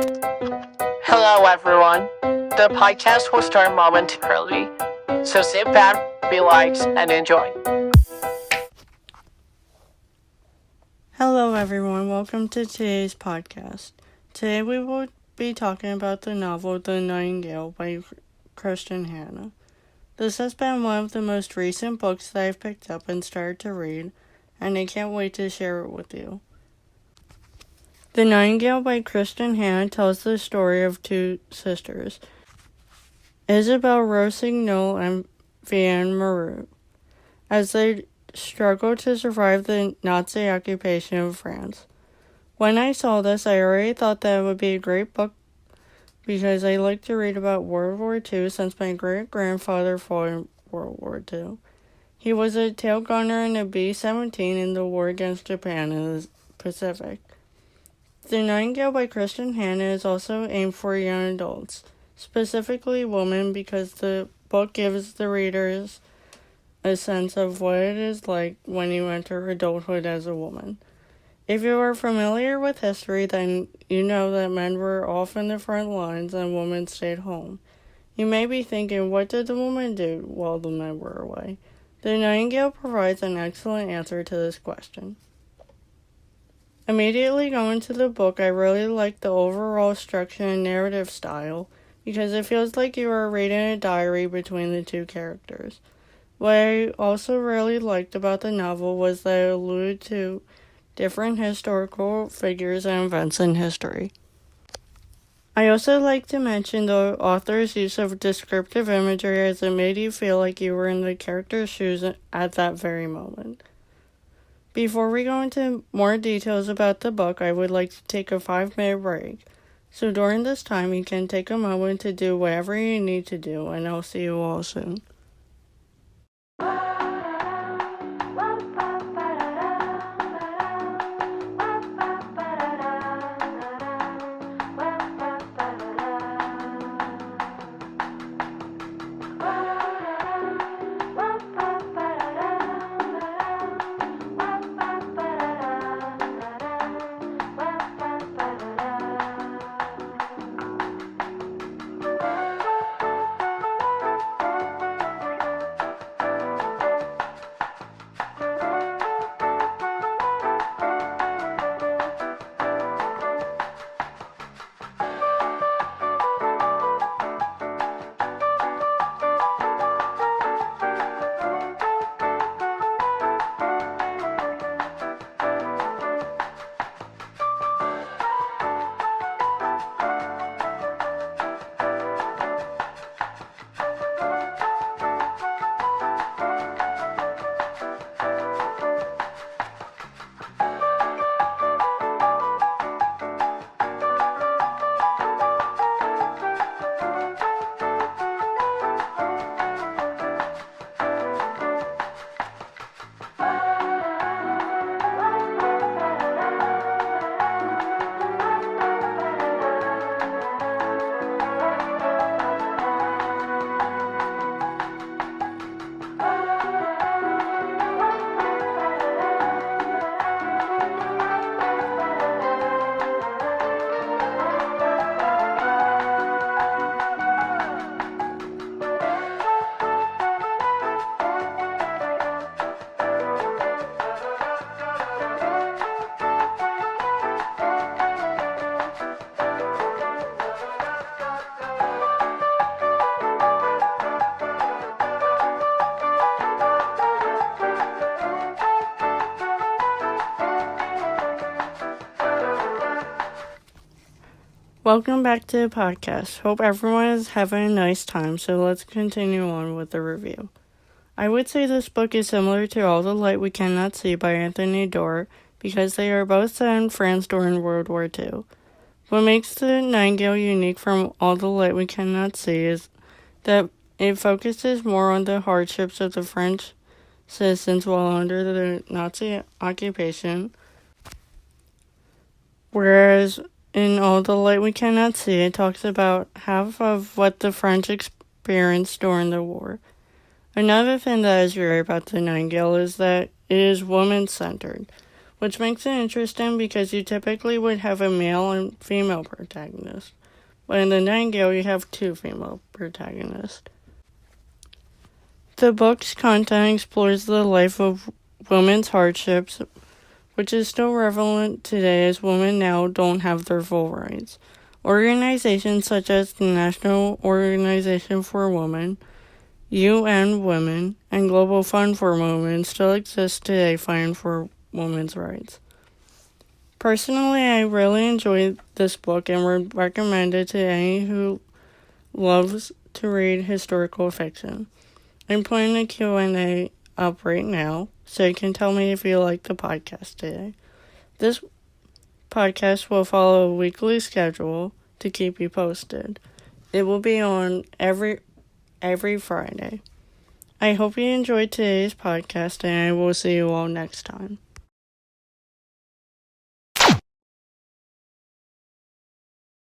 Hello, everyone. The podcast will start momentarily, so sit back, relax, and enjoy. Hello, everyone. Welcome to today's podcast. Today we will be talking about the novel The Nightingale by Kristen Hannah. This has been one of the most recent books that I've picked up and started to read, and I can't wait to share it with you. The Nightingale by Kristen Hannah tells the story of two sisters, Isabel Rossignol and Vianne Moreau, as they struggle to survive the Nazi occupation of France. When I saw this, I already thought that it would be a great book because I like to read about World War II since my great-grandfather fought in World War II. He was a tail gunner in a B-17 in the war against Japan in the Pacific. The Nightingale by Kristen Hannah is also aimed for young adults, specifically women, because the book gives the readers a sense of what it is like when you enter adulthood as a woman. If you are familiar with history, then you know that men were off in the front lines and women stayed home. You may be thinking, what did the women do while the men were away? The Nightingale provides an excellent answer to this question. Immediately going to the book, I really like the overall structure and narrative style because it feels like you are reading a diary between the two characters. What I also really liked about the novel was that it alluded to different historical figures and events in history. I also like to mention the author's use of descriptive imagery as it made you feel like you were in the character's shoes at that very moment. Before we go into more details about the book, I would like to take a 5-minute break. So during this time, you can take a moment to do whatever you need to do, and I'll see you all soon. Welcome back to the podcast. Hope everyone is having a nice time, so let's continue on with the review. I would say this book is similar to All the Light We Cannot See by Anthony Doerr because they are both set in France during World War II. What makes The Nightingale unique from All the Light We Cannot See is that it focuses more on the hardships of the French citizens while under the Nazi occupation, whereas in All the Light We Cannot See, it talks about half of what the French experienced during the war. Another thing that is great about The Nightingale is that it is woman-centered, which makes it interesting because you typically would have a male and female protagonist. But in the Nightingale, you have two female protagonists. The book's content explores the life of women's hardships, which is still relevant today as women now don't have their full rights. Organizations such as the National Organization for Women, UN Women, and Global Fund for Women still exist today fighting for women's rights. Personally, I really enjoyed this book and would recommend it to any who loves to read historical fiction. I'm putting a Q&A up right now, so you can tell me if you like the podcast today. This podcast will follow a weekly schedule to keep you posted. It will be on every Friday. I hope you enjoyed today's podcast, and I will see you all next time.